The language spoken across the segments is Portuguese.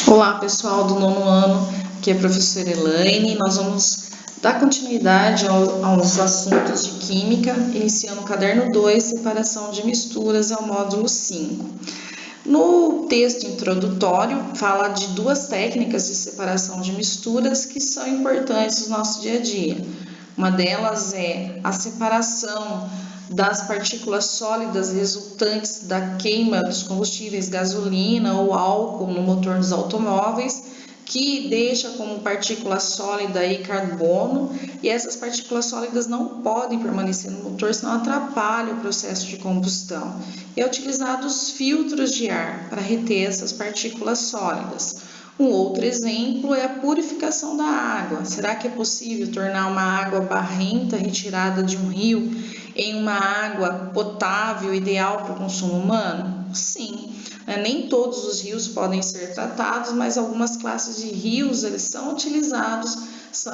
Olá, pessoal do nono ano, aqui é a professora Elaine. Nós vamos dar continuidade aos assuntos de Química, iniciando o caderno 2, separação de misturas, é o módulo 5. No texto introdutório, fala de duas técnicas de separação de misturas que são importantes no nosso dia a dia. Uma delas é a separação das partículas sólidas resultantes da queima dos combustíveis gasolina ou álcool no motor dos automóveis, que deixa como partícula sólida aí carbono, e essas partículas sólidas não podem permanecer no motor, senão atrapalha o processo de combustão. E é utilizado os filtros de ar para reter essas partículas sólidas. Um outro exemplo é a purificação da água. Será que é possível tornar uma água barrenta retirada de um rio em uma água potável ideal para o consumo humano? Sim, nem todos os rios podem ser tratados, mas algumas classes de rios eles são utilizados,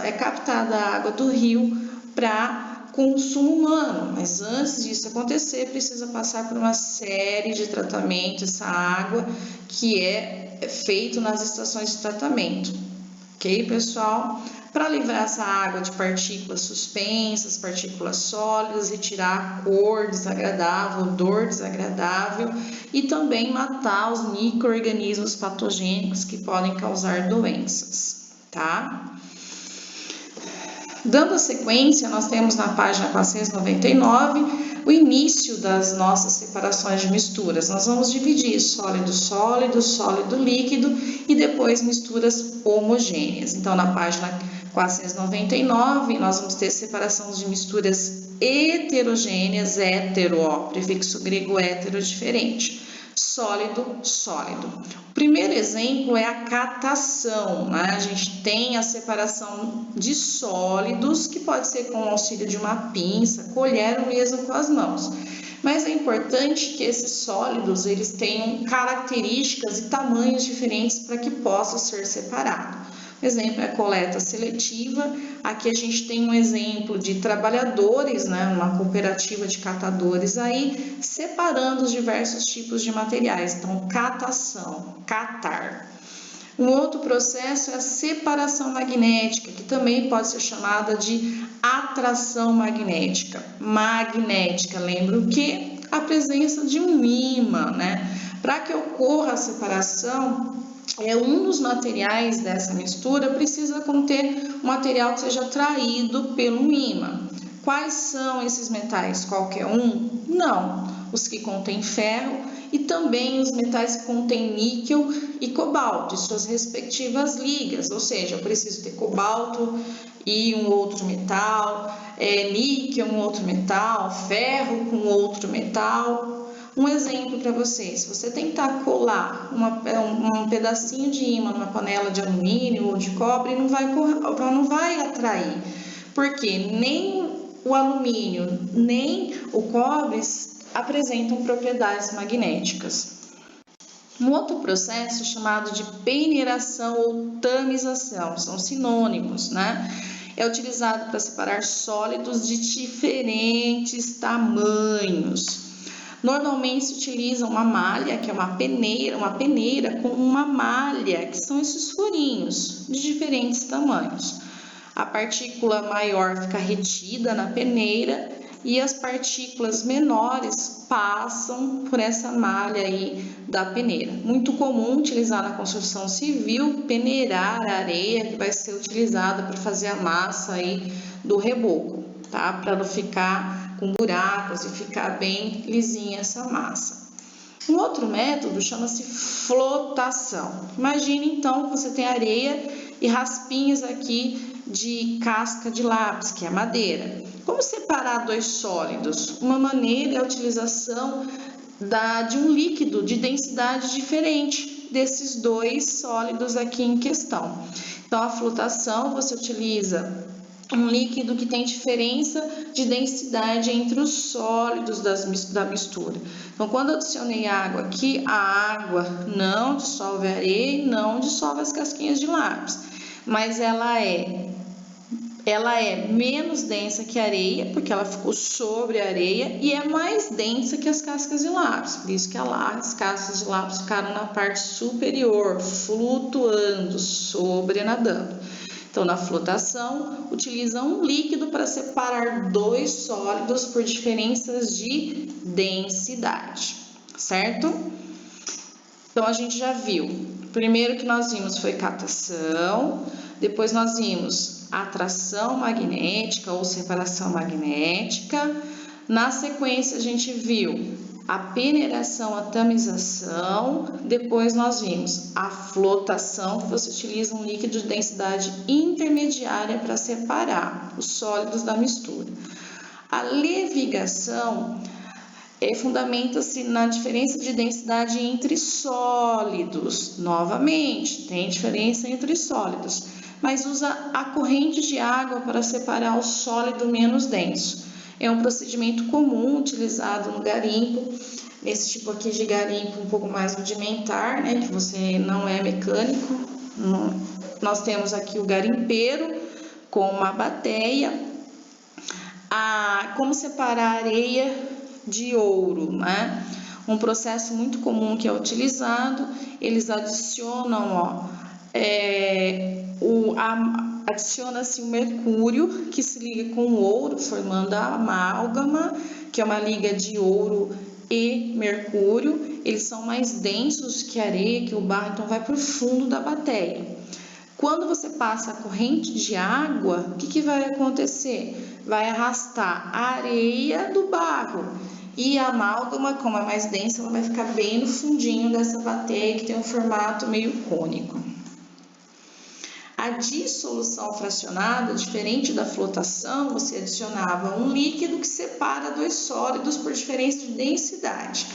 é captada a água do rio para consumo humano, mas antes disso acontecer precisa passar por uma série de tratamentos, essa água que é feito nas estações de tratamento, ok, pessoal? Para livrar essa água de partículas suspensas, partículas sólidas, retirar a cor desagradável, odor desagradável e também matar os micro-organismos patogênicos que podem causar doenças, tá? Dando a sequência, nós temos na página 499 o início das nossas separações de misturas. Nós vamos dividir sólido-sólido, sólido-líquido e depois misturas homogêneas. Então, na página 499, nós vamos ter separação de misturas heterogêneas, hétero, prefixo grego hétero diferente. Sólido, sólido. O primeiro exemplo é a catação, né? A gente tem a separação de sólidos, que pode ser com o auxílio de uma pinça, colher ou mesmo com as mãos. Mas é importante que esses sólidos eles tenham características e tamanhos diferentes para que possam ser separados. O exemplo é a coleta seletiva. Aqui a gente tem um exemplo de trabalhadores, né, uma cooperativa de catadores aí, separando os diversos tipos de materiais. Então, catação, catar. Um outro processo é a separação magnética, que também pode ser chamada de atração magnética. Magnética, lembra o quê? A presença de um ímã, né? Para que ocorra a separação, um dos materiais dessa mistura precisa conter um material que seja atraído pelo ímã. Quais são esses metais? Qualquer um? Não. Os que contêm ferro e também os metais que contêm níquel e cobalto e suas respectivas ligas, ou seja, eu preciso ter cobalto e um outro metal, níquel, um outro metal, ferro com outro metal. Um exemplo para vocês, se você tentar colar um pedacinho de ímã numa panela de alumínio ou de cobre, não vai atrair, porque nem o alumínio nem o cobre apresentam propriedades magnéticas. Um outro processo chamado de peneiração ou tamização, são sinônimos, né? É utilizado para separar sólidos de diferentes tamanhos. Normalmente se utiliza uma malha, que é uma peneira com uma malha, que são esses furinhos de diferentes tamanhos. A partícula maior fica retida na peneira e as partículas menores passam por essa malha aí da peneira. Muito comum utilizar na construção civil, peneirar a areia que vai ser utilizada para fazer a massa aí do reboco, tá? Para não ficar com buracos e ficar bem lisinha essa massa. Um outro método chama-se flotação. Imagine então que você tem areia e raspinhas aqui de casca de lápis, que é madeira. Como separar dois sólidos? Uma maneira é a utilização de um líquido de densidade diferente desses dois sólidos aqui em questão. Então, a flotação você utiliza um líquido que tem diferença de densidade entre os sólidos da mistura. Então, quando eu adicionei água aqui, a água não dissolve a areia e não dissolve as casquinhas de lápis, mas ela é ela é menos densa que a areia, porque ela ficou sobre a areia, e é mais densa que as cascas de lápis, por isso que as cascas de lápis ficaram na parte superior, flutuando, sobrenadando. Então, na flotação, utiliza um líquido para separar dois sólidos por diferenças de densidade, certo? Então, a gente já viu. O primeiro que nós vimos foi catação, depois nós vimos atração magnética ou separação magnética. Na sequência, a gente viu a peneiração, a tamização. Depois nós vimos a flotação, que você utiliza um líquido de densidade intermediária para separar os sólidos da mistura. A levigação fundamenta-se na diferença de densidade entre sólidos. Novamente, tem diferença entre sólidos, mas usa a corrente de água para separar o sólido menos denso. É um procedimento comum utilizado no garimpo, nesse tipo aqui de garimpo um pouco mais rudimentar, né, que você não é mecânico. Nós temos aqui o garimpeiro com uma bateia. Como separar areia de ouro, né? Um processo muito comum que é utilizado, eles adicionam, adiciona-se o mercúrio que se liga com o ouro, formando a amálgama, que é uma liga de ouro e mercúrio. Eles são mais densos que a areia, que o barro, então vai para o fundo da bateia. Quando você passa a corrente de água, o que vai acontecer? Vai arrastar a areia do barro e a amálgama, como é mais densa, ela vai ficar bem no fundinho dessa bateia que tem um formato meio cônico. A dissolução fracionada, diferente da flotação, você adicionava um líquido que separa dois sólidos por diferença de densidade.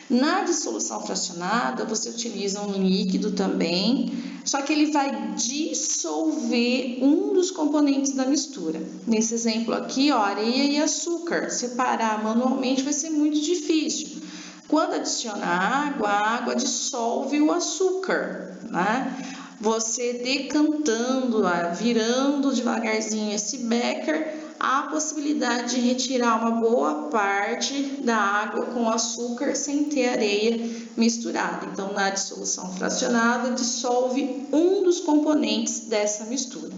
Na dissolução fracionada, você utiliza um líquido também, só que ele vai dissolver um dos componentes da mistura. Nesse exemplo aqui, areia e açúcar. Separar manualmente vai ser muito difícil. Quando adiciona água, a água dissolve o açúcar, né? Você decantando, virando devagarzinho esse becker, há a possibilidade de retirar uma boa parte da água com açúcar sem ter areia misturada. Então, na dissolução fracionada, dissolve um dos componentes dessa mistura.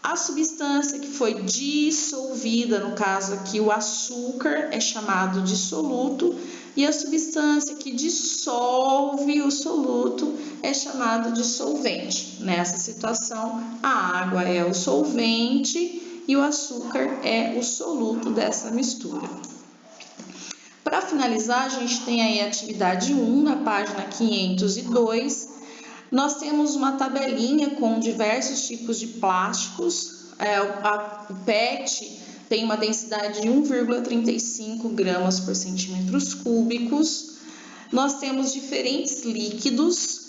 A substância que foi dissolvida, no caso aqui o açúcar, é chamado de soluto, e a substância que dissolve o soluto é chamado de solvente. Nessa situação, a água é o solvente e o açúcar é o soluto dessa mistura. Para finalizar, a gente tem aí a atividade 1, na página 502. Nós temos uma tabelinha com diversos tipos de plásticos. O PET tem uma densidade de 1,35 gramas por centímetros cúbicos. Nós temos diferentes líquidos.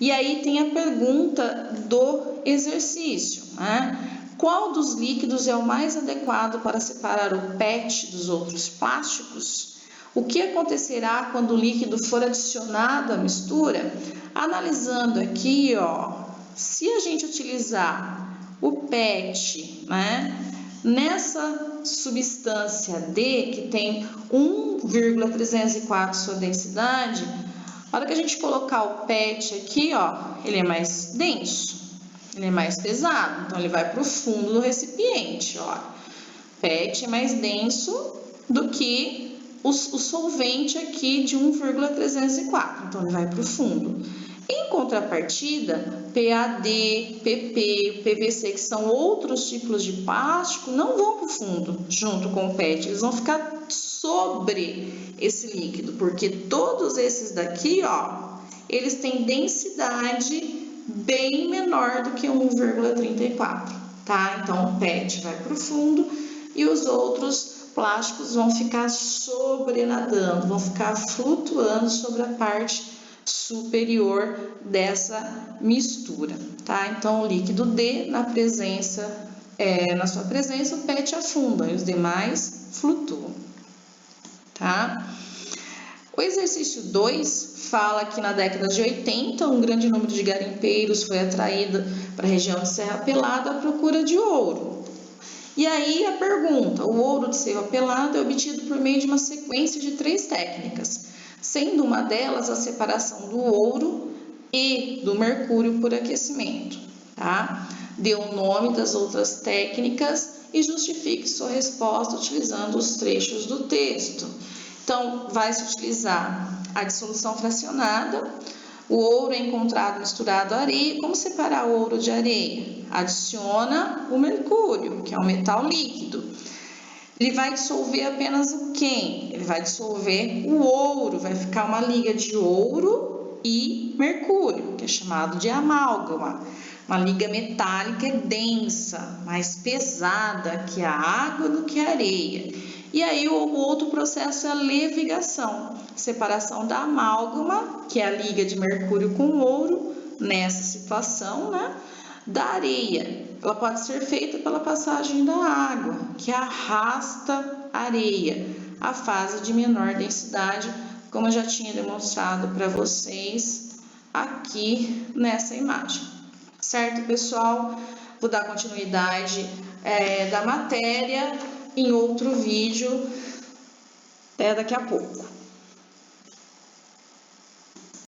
E aí tem a pergunta do exercício, né? Qual dos líquidos é o mais adequado para separar o PET dos outros plásticos? O que acontecerá quando o líquido for adicionado à mistura? Analisando aqui, se a gente utilizar o PET, né, nessa substância D, que tem 1,304 sua densidade, na hora que a gente colocar o PET aqui, ele é mais denso, ele é mais pesado, então ele vai para o fundo do recipiente, PET é mais denso do que o solvente aqui de 1,304, então ele vai para o fundo. Em contrapartida, PAD, PP, PVC, que são outros tipos de plástico, não vão para o fundo junto com o PET, eles vão ficar sobre esse líquido, porque todos esses daqui, eles têm densidade bem menor do que 1,34, tá? Então, o PET vai para o fundo e os outros plásticos vão ficar sobrenadando, vão ficar flutuando sobre a parte superior dessa mistura, tá? Então, o líquido D, na sua presença, o PET afunda e os demais flutuam, tá? O exercício 2 fala que na década de 80, um grande número de garimpeiros foi atraído para a região de Serra Pelada à procura de ouro. E aí a pergunta, o ouro de Serra Pelada é obtido por meio de uma sequência de 3 técnicas, sendo uma delas a separação do ouro e do mercúrio por aquecimento, tá? Dê o nome das outras técnicas e justifique sua resposta utilizando os trechos do texto. Então, vai se utilizar a dissolução fracionada, o ouro é encontrado misturado à areia. Como separar o ouro de areia? Adiciona o mercúrio, que é um metal líquido. Ele vai dissolver apenas o quem? Ele vai dissolver o ouro, vai ficar uma liga de ouro e mercúrio, que é chamado de amálgama. Uma liga metálica densa, mais pesada que a água do que a areia. E aí o outro processo é a levigação, separação da amálgama, que é a liga de mercúrio com ouro, nessa situação, né? Da areia. Ela pode ser feita pela passagem da água, que arrasta a areia, a fase de menor densidade, como eu já tinha demonstrado para vocês aqui nessa imagem. Certo, pessoal? Vou dar continuidade da matéria em outro vídeo daqui a pouco.